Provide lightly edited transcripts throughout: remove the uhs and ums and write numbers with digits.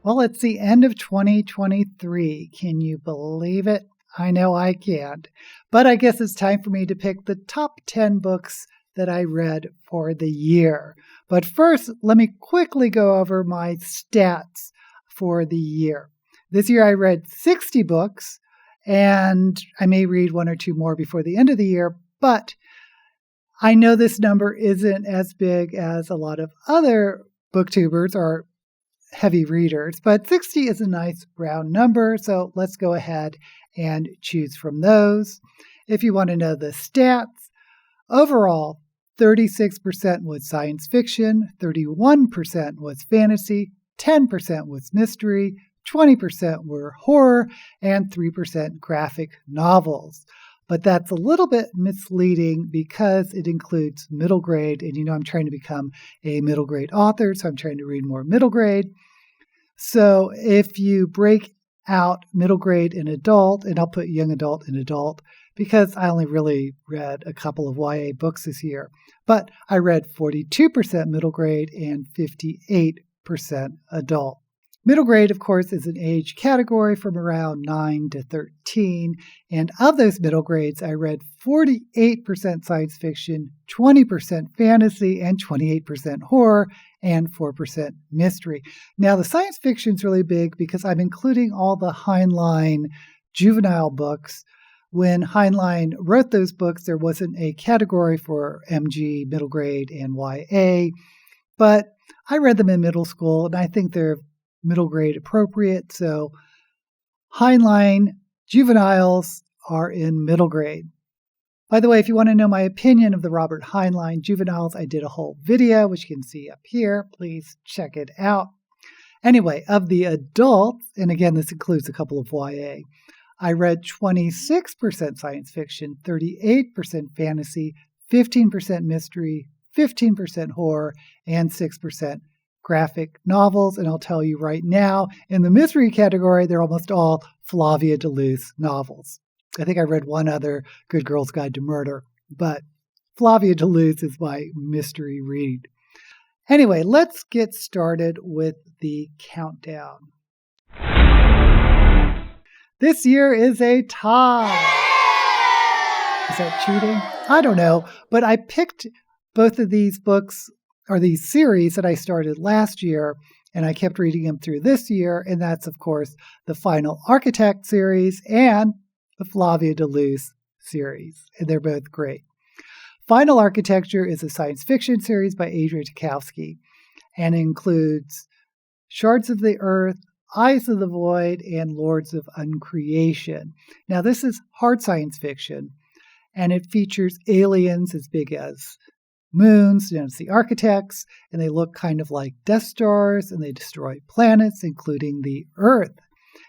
Well, it's the end of 2023. Can you believe it? I know I can't. But I guess it's time for me to pick the top 10 books that I read for the year. But first, let me quickly go over my stats for the year. This year I read 60 books, and I may read one or two more before the end of the year, but I know this number isn't as big as a lot of other booktubers or heavy readers, but 60 is a nice round number, so let's go ahead and choose from those. If you want to know the stats, overall, 36% was science fiction, 31% was fantasy, 10% was mystery, 20% were horror, and 3% graphic novels. But that's a little bit misleading because it includes middle grade, and I'm trying to become a middle grade author, so I'm trying to read more middle grade. So if you break out middle grade and adult, and I'll put young adult and adult because I only really read a couple of YA books this year, but I read 42% middle grade and 58% adult. Middle grade, of course, is an age category from around 9 to 13, and of those middle grades, I read 48% science fiction, 20% fantasy, and 28% horror, and 4% mystery. Now, the science fiction is really big because I'm including all the Heinlein juvenile books. When Heinlein wrote those books, there wasn't a category for MG, middle grade, and YA, but I read them in middle school, and I think they're middle grade appropriate. So Heinlein juveniles are in middle grade. By the way, if you want to know my opinion of the Robert Heinlein juveniles, I did a whole video, which you can see up here. Please check it out. Anyway, of the adults, and again, this includes a couple of YA, I read 26% science fiction, 38% fantasy, 15% mystery, 15% horror, and 6% graphic novels. And I'll tell you right now, in the mystery category, they're almost all Flavia de Luce novels. I think I read one other, Good Girl's Guide to Murder, but Flavia de Luce is my mystery read. Anyway, let's get started with the countdown. This year is a tie. Is that cheating? I don't know, but I picked both of these books or these series that I started last year, and I kept reading them through this year, and that's, of course, the Final Architect series and the Flavia de Luce series, and they're both great. Final Architecture is a science fiction series by Adrian Tchaikovsky, and includes Shards of the Earth, Eyes of the Void, and Lords of Uncreation. Now, this is hard science fiction, and it features aliens as big as moons. It's the architects, and they look kind of like Death Stars, and they destroy planets, including the Earth.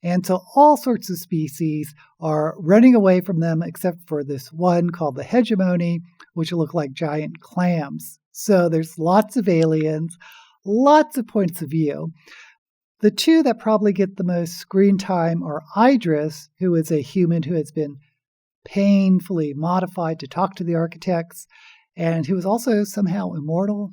And so all sorts of species are running away from them, except for this one called the Hegemony, which look like giant clams. So there's lots of aliens, lots of points of view. The two that probably get the most screen time are Idris, who is a human who has been painfully modified to talk to the architects, and who is also somehow immortal.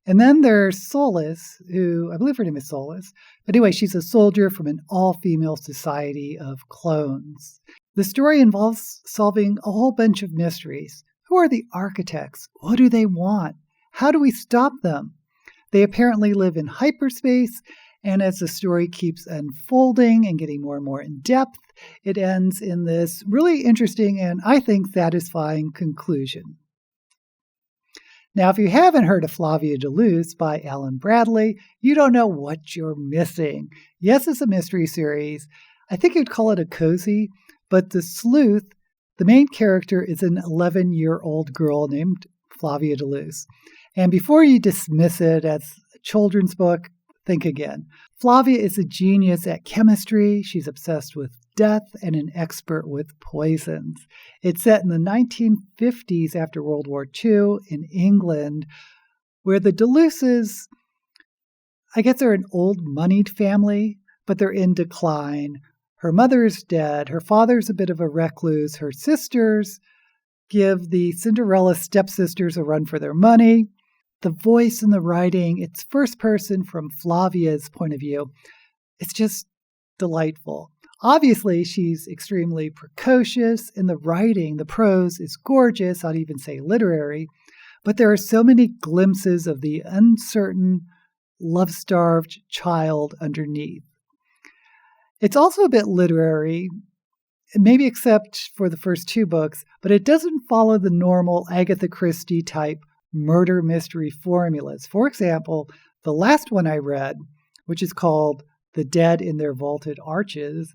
And then there's Solace, who, I believe her name is Solace. But anyway, she's a soldier from an all-female society of clones. The story involves solving a whole bunch of mysteries. Who are the architects? What do they want? How do we stop them? They apparently live in hyperspace, and as the story keeps unfolding and getting more and more in depth, it ends in this really interesting and, I think, satisfying conclusion. Now, if you haven't heard of Flavia de Luce by Alan Bradley, you don't know what you're missing. Yes, it's a mystery series. I think you'd call it a cozy, but the sleuth, the main character, is an 11-year-old girl named Flavia de Luce. And before you dismiss it as a children's book, think again. Flavia is a genius at chemistry. She's obsessed with death and an expert with poisons. It's set in the 1950s after World War II in England, where the de Luces, I guess they're an old moneyed family, but they're in decline. Her mother is dead. Her father's a bit of a recluse. Her sisters give the Cinderella stepsisters a run for their money. The voice in the writing, it's first person from Flavia's point of view. It's just delightful. Obviously, she's extremely precocious in the writing. The prose is gorgeous, I'd even say literary, but there are so many glimpses of the uncertain, love-starved child underneath. It's also a bit literary, maybe except for the first two books, but it doesn't follow the normal Agatha Christie type murder mystery formulas. For example, the last one I read, which is called The Dead in Their Vaulted Arches,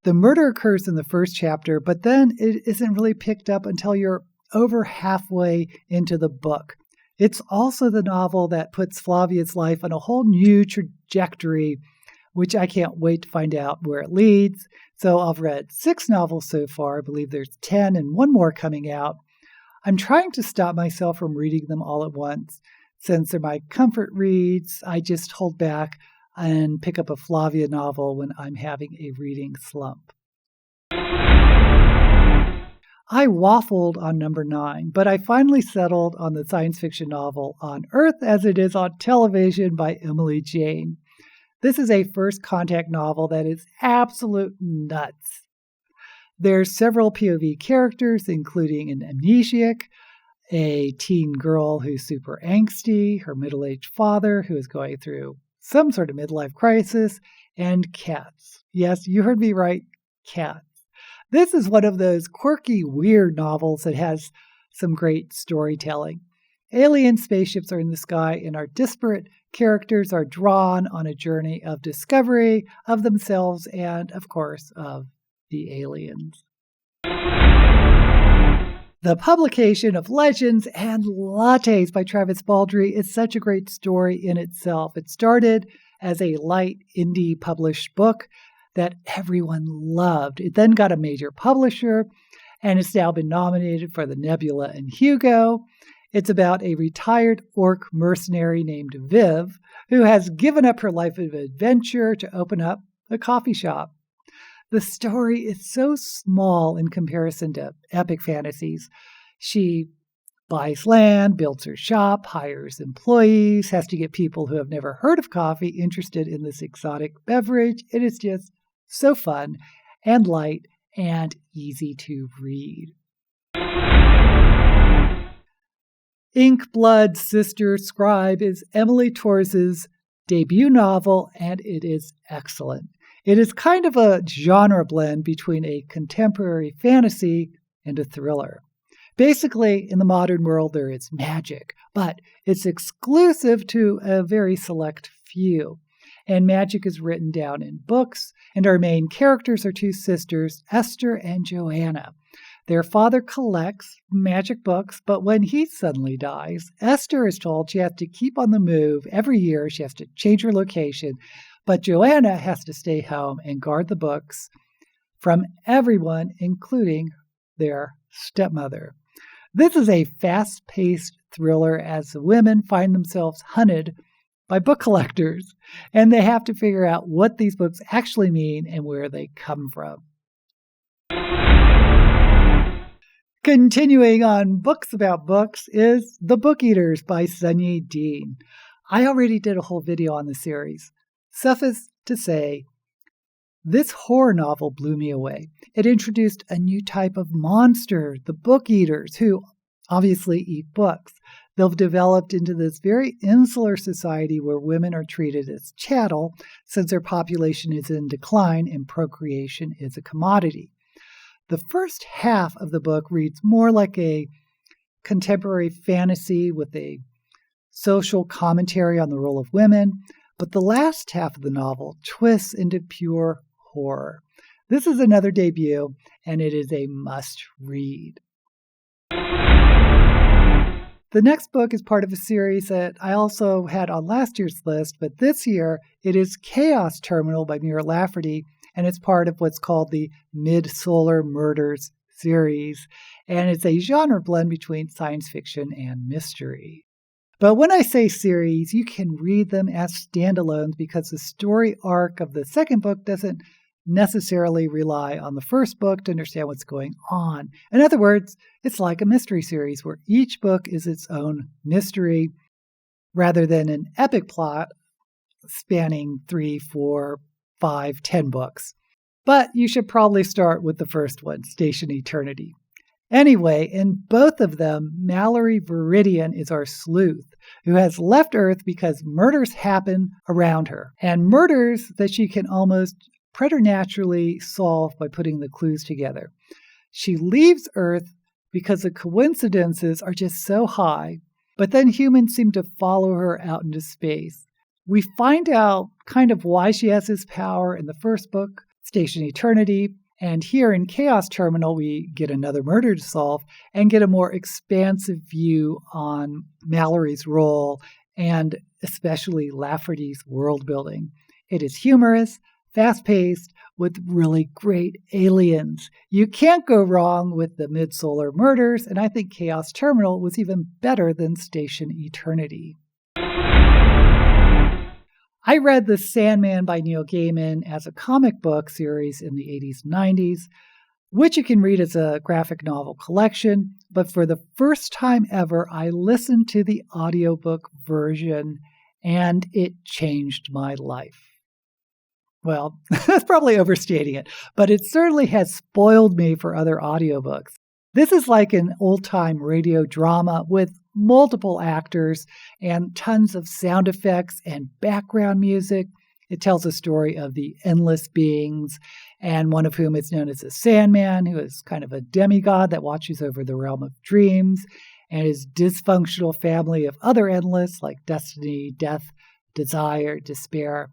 the murder occurs in the first chapter, but then it isn't really picked up until you're over halfway into the book. It's also the novel that puts Flavia's life on a whole new trajectory, which I can't wait to find out where it leads. So I've read 6 novels so far. I believe there's 10 and one more coming out. I'm trying to stop myself from reading them all at once. Since they're my comfort reads, I just hold back and pick up a Flavia novel when I'm having a reading slump. I waffled on number 9, but I finally settled on the science fiction novel On Earth as It Is on Television by Emily Jane. This is a first contact novel that is absolute nuts. There's several POV characters, including an amnesiac, a teen girl who's super angsty, her middle-aged father who is going through some sort of midlife crisis, and cats. Yes, you heard me right, cats. This is one of those quirky, weird novels that has some great storytelling. Alien spaceships are in the sky, and our disparate characters are drawn on a journey of discovery of themselves and, of course, of the aliens. The publication of Legends and Lattes by Travis Baldree is such a great story in itself. It started as a light indie published book that everyone loved. It then got a major publisher, and it's now been nominated for the Nebula and Hugo. It's about a retired orc mercenary named Viv, who has given up her life of adventure to open up a coffee shop. The story is so small in comparison to epic fantasies. She buys land, builds her shop, hires employees, has to get people who have never heard of coffee interested in this exotic beverage. It is just so fun and light and easy to read. Ink Blood Sister Scribe is Emily Torres's debut novel, and it is excellent. It is kind of a genre blend between a contemporary fantasy and a thriller. Basically, in the modern world, there is magic, but it's exclusive to a very select few. And magic is written down in books, and our main characters are 2 sisters, Esther and Joanna. Their father collects magic books, but when he suddenly dies, Esther is told she has to keep on the move every year. She has to change her location, but Joanna has to stay home and guard the books from everyone, including their stepmother. This is a fast-paced thriller as the women find themselves hunted by book collectors, and they have to figure out what these books actually mean and where they come from. Continuing on books about books is The Book Eaters by Sunyi Dean. I already did a whole video on the series. Suffice to say, this horror novel blew me away. It introduced a new type of monster, the book eaters, who obviously eat books. They've developed into this very insular society where women are treated as chattel since their population is in decline and procreation is a commodity. The first half of the book reads more like a contemporary fantasy with a social commentary on the role of women, but the last half of the novel twists into pure horror. This is another debut, and it is a must-read. The next book is part of a series that I also had on last year's list, but this year it is Chaos Terminal by Mira Lafferty, and it's part of what's called the Mid-Solar Murders series, and it's a genre blend between science fiction and mystery. But when I say series, you can read them as standalones because the story arc of the second book doesn't necessarily rely on the first book to understand what's going on. In other words, it's like a mystery series where each book is its own mystery. rather than an epic plot spanning 3, 4, 5, 10 books. But you should probably start with the first one, Station Eternity. Anyway, in both of them, Mallory Viridian is our sleuth who has left Earth because murders happen around her, and murders that she can almost preternaturally solve by putting the clues together. She leaves Earth because the coincidences are just so high, but then humans seem to follow her out into space. We find out kind of why she has this power in the first book, Station Eternity, and here in Chaos Terminal, we get another murder to solve and get a more expansive view on Mallory's role and especially Lafferty's world building. It is humorous, fast-paced, with really great aliens. You can't go wrong with the mid-solar murders, and I think Chaos Terminal was even better than Station Eternity. I read The Sandman by Neil Gaiman as a comic book series in the 80s and 90s, which you can read as a graphic novel collection, but for the first time ever, I listened to the audiobook version, and it changed my life. Well, that's probably overstating it, but it certainly has spoiled me for other audiobooks. This is like an old-time radio drama with multiple actors and tons of sound effects and background music. It tells a story of the endless beings, and one of whom is known as the Sandman, who is kind of a demigod that watches over the realm of dreams, and his dysfunctional family of other endless like destiny, death, desire, despair.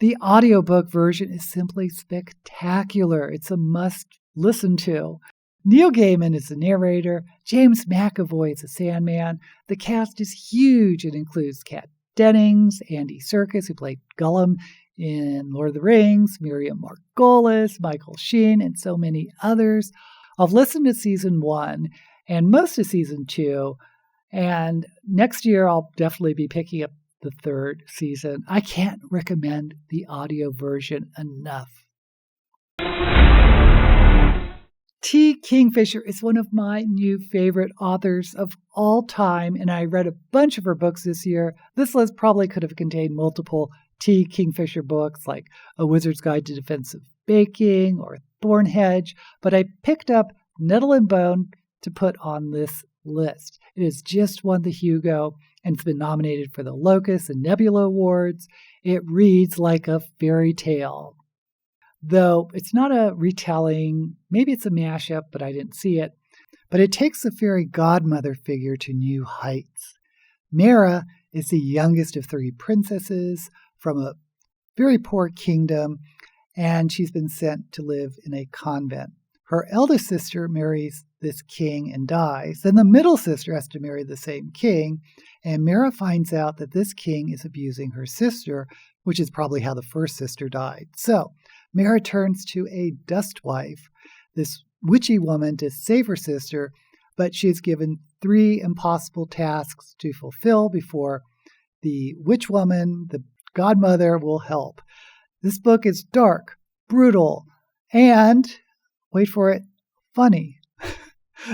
The audiobook version is simply spectacular. It's a must listen to. Neil Gaiman is the narrator. James McAvoy is the Sandman. The cast is huge. It includes Kat Dennings, Andy Serkis, who played Gollum in Lord of the Rings, Miriam Margolyes, Michael Sheen, and so many others. I've listened to season 1 and most of season 2, and next year I'll definitely be picking up the 3rd season. I can't recommend the audio version enough. T. Kingfisher is one of my new favorite authors of all time, and I read a bunch of her books this year. This list probably could have contained multiple T. Kingfisher books like A Wizard's Guide to Defensive Baking or Thornhedge, but I picked up Nettle and Bone to put on this list. It has just won the Hugo, and it's been nominated for the Locus and Nebula Awards. It reads like a fairy tale. Though it's not a retelling, maybe it's a mashup, but I didn't see it. But it takes the fairy godmother figure to new heights. Mara is the youngest of 3 princesses from a very poor kingdom, and she's been sent to live in a convent. Her eldest sister marries this king and dies. Then the middle sister has to marry the same king, and Mara finds out that this king is abusing her sister, which is probably how the first sister died. So Mara turns to a dust wife, this witchy woman, to save her sister, but she is given 3 impossible tasks to fulfill before the witch woman, the godmother, will help. This book is dark, brutal, and, wait for it, funny.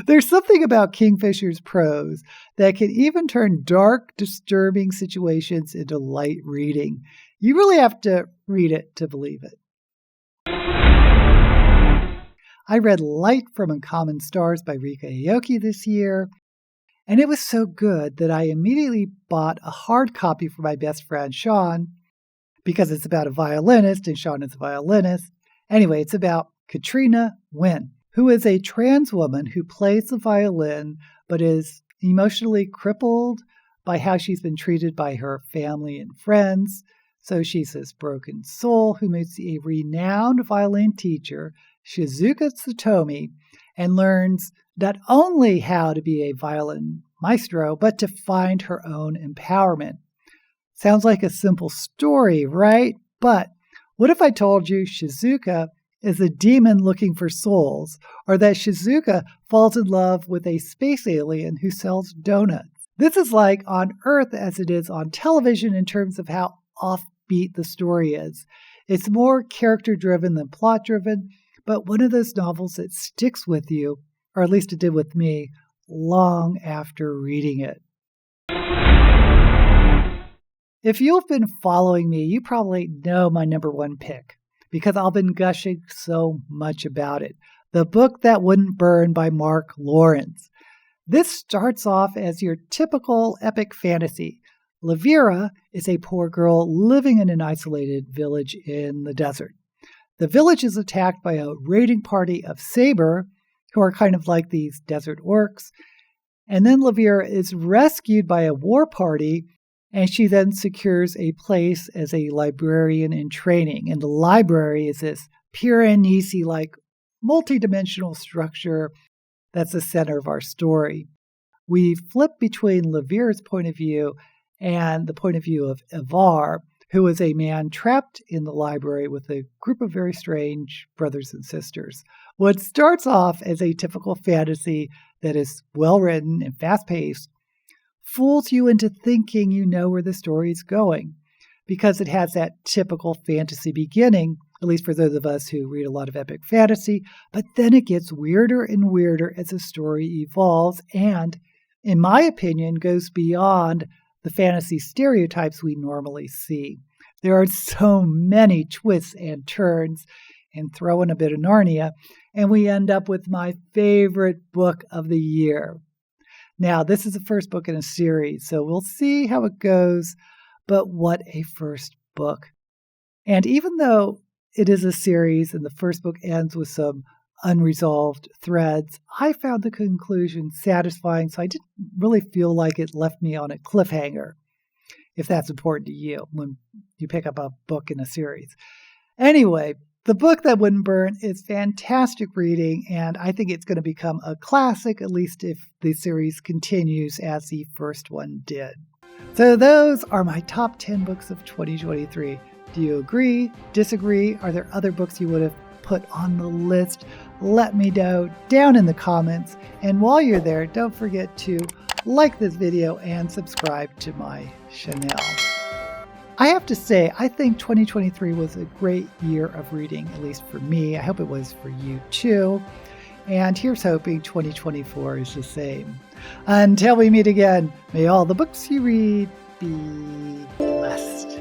There's something about Kingfisher's prose that can even turn dark, disturbing situations into light reading. You really have to read it to believe it. I read Light from Uncommon Stars by Rika Aoki this year, and it was so good that I immediately bought a hard copy for my best friend Sean, because it's about a violinist, and Sean is a violinist. Anyway, it's about Katrina Wynn, who is a trans woman who plays the violin, but is emotionally crippled by how she's been treated by her family and friends. So she's this broken soul who meets a renowned violin teacher, Shizuka Tsutomi, and learns not only how to be a violin maestro, but to find her own empowerment. Sounds like a simple story, right? But what if I told you Shizuka is a demon looking for souls, or that Shizuka falls in love with a space alien who sells donuts? This is like on Earth as it is on television in terms of how offbeat the story is. It's more character-driven than plot-driven, but one of those novels that sticks with you, or at least it did with me, long after reading it. If you've been following me, you probably know my number one pick because I've been gushing so much about it. The Book That Wouldn't Burn by Mark Lawrence. This starts off as your typical epic fantasy. Levira is a poor girl living in an isolated village in the desert. The village is attacked by a raiding party of Saber, who are kind of like these desert orcs. And then Levira is rescued by a war party, and she then secures a place as a librarian in training. And the library is this Piranesi-like multidimensional structure that's the center of our story. We flip between Levira's point of view and the point of view of Ivar, who is a man trapped in the library with a group of very strange brothers and sisters. What starts off as a typical fantasy that is well-written and fast-paced fools you into thinking you know where the story is going because it has that typical fantasy beginning, at least for those of us who read a lot of epic fantasy, but then it gets weirder and weirder as the story evolves and, in my opinion, goes beyond the fantasy stereotypes we normally see. There are so many twists and turns, and throw in a bit of Narnia, and we end up with my favorite book of the year. Now, this is the first book in a series, so we'll see how it goes, but what a first book. And even though it is a series and the first book ends with some unresolved threads, I found the conclusion satisfying, so I didn't really feel like it left me on a cliffhanger, if that's important to you when you pick up a book in a series. Anyway, The Book That Wouldn't Burn is fantastic reading, and I think it's going to become a classic, at least if the series continues as the first one did. So those are my top 10 books of 2023. Do you agree? Disagree? Are there other books you would have put on the list? Let me know down in the comments. And while you're there, don't forget to like this video and subscribe to my channel. I have to say, I think 2023 was a great year of reading, at least for me. I hope it was for you too. And here's hoping 2024 is the same. Until we meet again, may all the books you read be blessed.